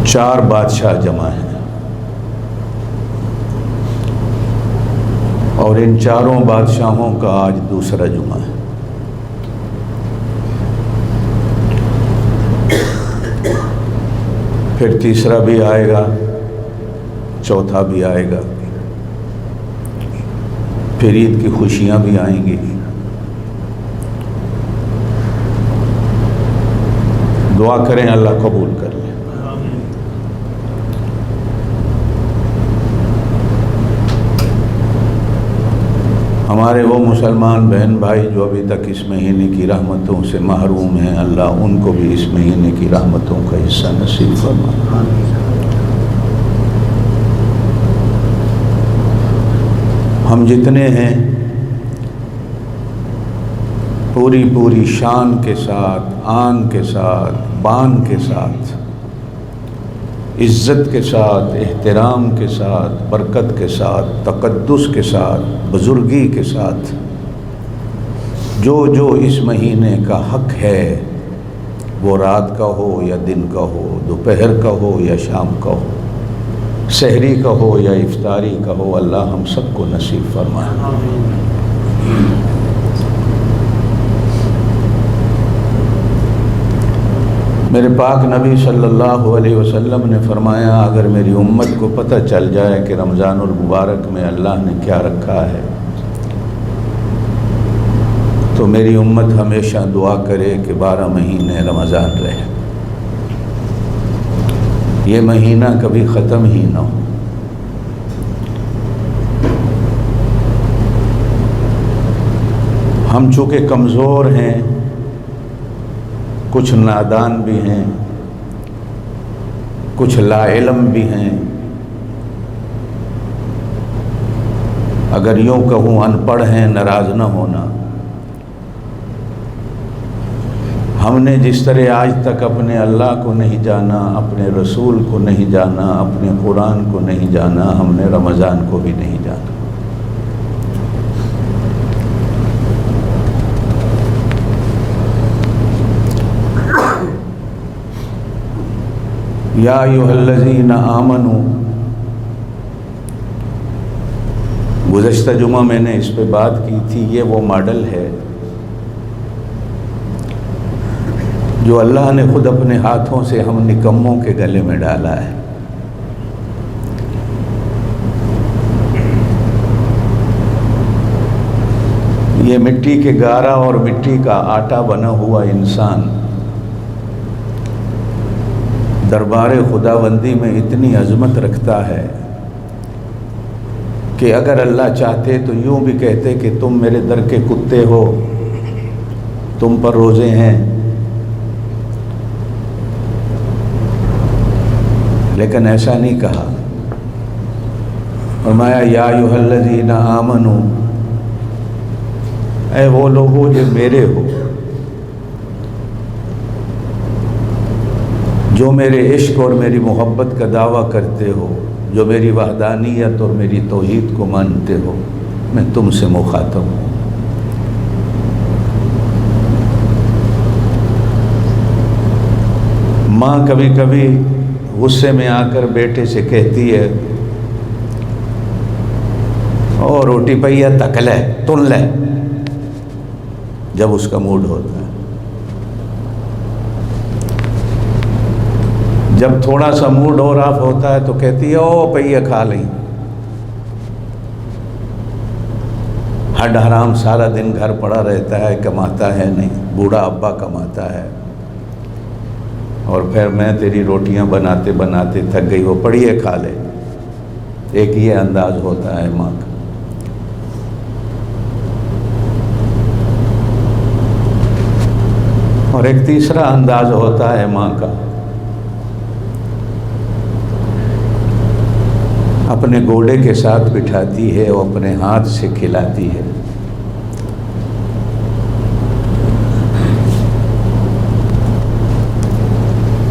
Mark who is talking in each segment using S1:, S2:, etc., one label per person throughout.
S1: 4 بادشاہ جمع ہیں اور ان 4 بادشاہوں کا آج دوسرا جمعہ ہے۔ پھر تیسرا بھی آئے گا، چوتھا بھی آئے گا، پھر عید کی خوشیاں بھی آئیں گی۔ دعا کریں اللہ قبول کر لے۔ ہمارے وہ مسلمان بہن بھائی جو ابھی تک اس مہینے کی رحمتوں سے محروم ہیں، اللہ ان کو بھی اس مہینے کی رحمتوں کا حصہ نصیب فرما۔ ہم جتنے ہیں پوری شان کے ساتھ، آن کے ساتھ، بان کے ساتھ، عزت کے ساتھ، احترام کے ساتھ، برکت کے ساتھ، تقدس کے ساتھ، بزرگی کے ساتھ جو اس مہینے کا حق ہے، وہ رات کا ہو یا دن کا ہو، دوپہر کا ہو یا شام کا ہو، سحری کا ہو یا افطاری کا ہو، اللہ ہم سب کو نصیب فرمائے۔ میرے پاک نبی صلی اللہ علیہ وسلم نے فرمایا، اگر میری امت کو پتہ چل جائے کہ رمضان المبارک میں اللہ نے کیا رکھا ہے تو میری امت ہمیشہ دعا کرے کہ 12 مہینے رمضان رہے، یہ مہینہ کبھی ختم ہی نہ ہو۔ ہم چونکہ کمزور ہیں، کچھ نادان بھی ہیں، کچھ لا علم بھی ہیں، اگر یوں کہوں ان پڑھ ہیں، ناراض نہ ہونا۔ ہم نے جس طرح آج تک اپنے اللہ کو نہیں جانا، اپنے رسول کو نہیں جانا، اپنے قرآن کو نہیں جانا، ہم نے رمضان کو بھی نہیں جانا۔ یا ایھا الذین آمنوا، گزشتہ جمعہ میں نے اس پہ بات کی تھی، یہ وہ ماڈل ہے جو اللہ نے خود اپنے ہاتھوں سے ہم نکموں کے گلے میں ڈالا ہے۔ یہ مٹی کے گارا اور مٹی کا آٹا بنا ہوا انسان دربار خداوندی میں اتنی عظمت رکھتا ہے کہ اگر اللہ چاہتے تو یوں بھی کہتے کہ تم میرے در کے کتے ہو، تم پر روزے ہیں، لیکن ایسا نہیں کہا۔ فرمایا یا ایھا الذین آمنوا، اے وہ لوگوں جو میرے ہو، جو میرے عشق اور میری محبت کا دعویٰ کرتے ہو، جو میری وحدانیت اور میری توحید کو مانتے ہو، میں تم سے مخاطب ہوں۔ ماں کبھی کبھی غصے میں آ کر بیٹے سے کہتی ہے، او روٹی پیا تک لے، تن لے، جب اس کا موڈ ہوتا ہے۔ جب تھوڑا سا موڈ اور آف ہوتا ہے تو کہتی ہے او پہیے کھا لیں۔ ہڈ حرام سارا دن گھر پڑا رہتا ہے، کماتا ہے نہیں، بوڑھا ابا کماتا ہے، اور پھر میں تیری روٹیاں بناتے بناتے تھک گئی، وہ پڑیے کھا لے۔ ایک یہ انداز ہوتا ہے ماں کا۔ اور ایک تیسرا انداز ہوتا ہے ماں کا، اپنے گوڑے کے ساتھ بٹھاتی ہے اور اپنے ہاتھ سے کھلاتی ہے۔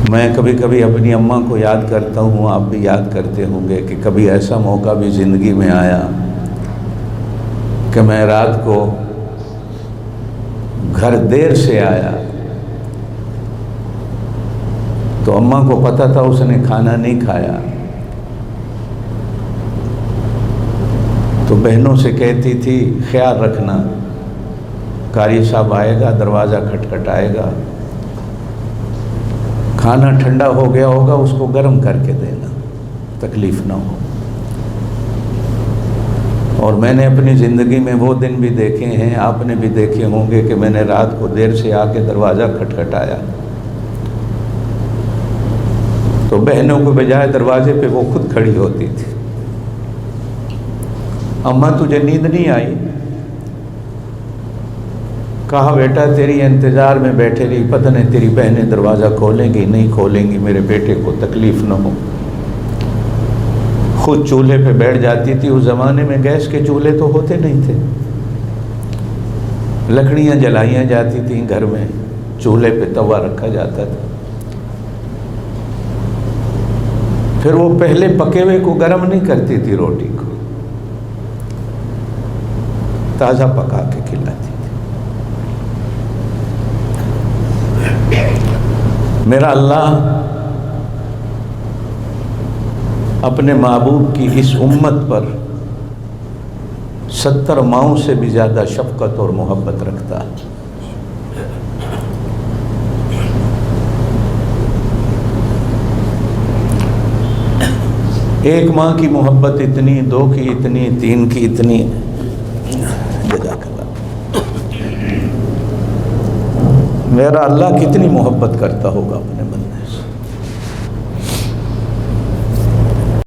S1: میں کبھی کبھی اپنی اماں کو یاد کرتا ہوں، آپ بھی یاد کرتے ہوں گے کہ کبھی ایسا موقع بھی زندگی میں آیا کہ میں رات کو گھر دیر سے آیا، تو اماں کو پتہ تھا اس نے کھانا نہیں کھایا، تو بہنوں سے کہتی تھی خیال رکھنا، قاری صاحب آئے گا، دروازہ کھٹکھٹائے گا، کھانا ٹھنڈا ہو گیا ہوگا اس کو گرم کر کے دینا، تکلیف نہ ہو۔ اور میں نے اپنی زندگی میں وہ دن بھی دیکھے ہیں، آپ نے بھی دیکھے ہوں گے کہ میں نے رات کو دیر سے آ کے دروازہ کھٹکھٹایا تو بہنوں کو بجائے دروازے پہ وہ خود کھڑی ہوتی تھی، اماں تجھے نیند نہیں آئی؟ کہا بیٹا تیری انتظار میں بیٹھے رہی، پتہ نہیں تیری بہنیں دروازہ کھولیں گی نہیں کھولیں گی، میرے بیٹے کو تکلیف نہ ہو۔ خود چولہے پہ بیٹھ جاتی تھی، اس زمانے میں گیس کے چولہے تو ہوتے نہیں تھے، لکڑیاں جلائیاں جاتی تھیں گھر میں، چولہے پہ توا رکھا جاتا تھا، پھر وہ پہلے پکے ہوئے کو گرم نہیں کرتی تھی، روٹی کو تازہ پکا کے کھلاتی تھی۔ میرا اللہ اپنے محبوب کی اس امت پر 70 ماؤں سے بھی زیادہ شفقت اور محبت رکھتا ہے۔ ایک ماں کی محبت اتنی، 2 کی اتنی، 3 کی اتنی، جزاک اللہ۔ میرا اللہ کتنی محبت کرتا ہوگا اپنے